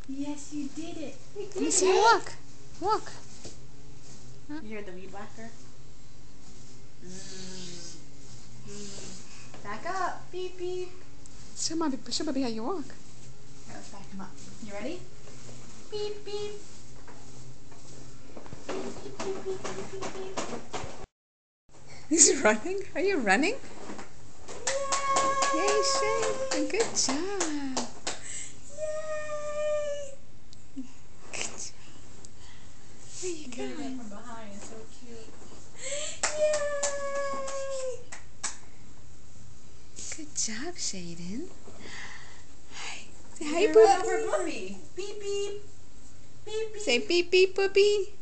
Yes, you did it. Let me see you walk. Walk. You hear the weed whacker? Back up. Beep, beep. Show Bobby how you walk. Here, let's back him up. You ready? Beep, beep. Beep, beep, beep, beep, beep, beep, beep. He's running? Are you running? Yay! Yay, Shane. Good job. Yay! Good job. Where you Doing it going? from behind is so cute. Yay! Good job, Shaden. Hi. Say hi, You're run over Booby. Booby. Beep, beep. Beep, beep. Say beep, beep, Booby.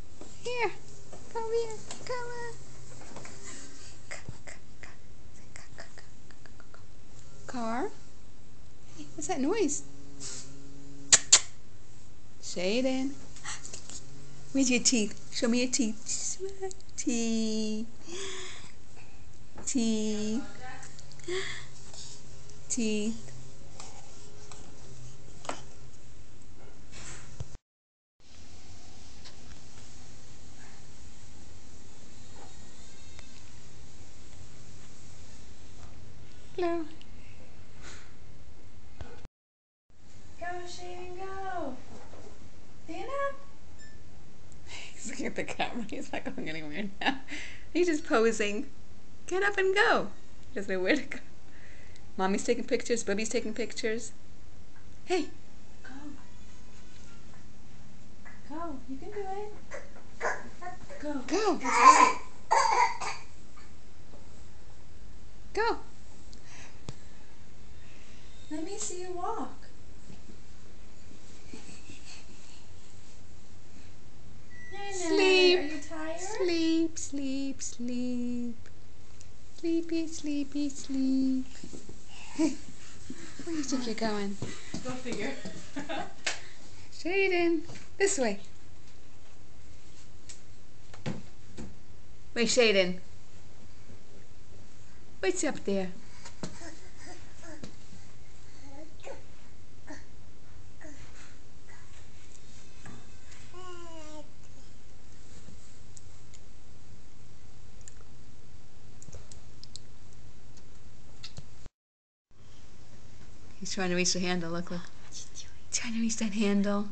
Here. Come here. Come on. Car? Hey, what's that noise? Shaden. Where's your teeth? Show me your teeth. Teeth. Teeth. Teeth. Hello. Go, Shaden, go. Stand up. He's looking at the camera. He's not going anywhere now. He's just posing. Get up and go. He doesn't know where to go. Mommy's taking pictures. Bubby's taking pictures. Hey. Go. Go. You can do it. Go. Go. That's right. Go. Let me see you walk. Sleep. Are you tired? Sleep, sleep, sleep. Sleepy, sleepy, sleep. Hey, where do you think you're going? Go figure. Shaden, this way. Wait, Shaden. What's up there? He's trying to reach the handle. Look, look. Trying to reach that handle.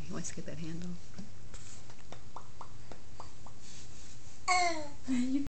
He wants to get that handle.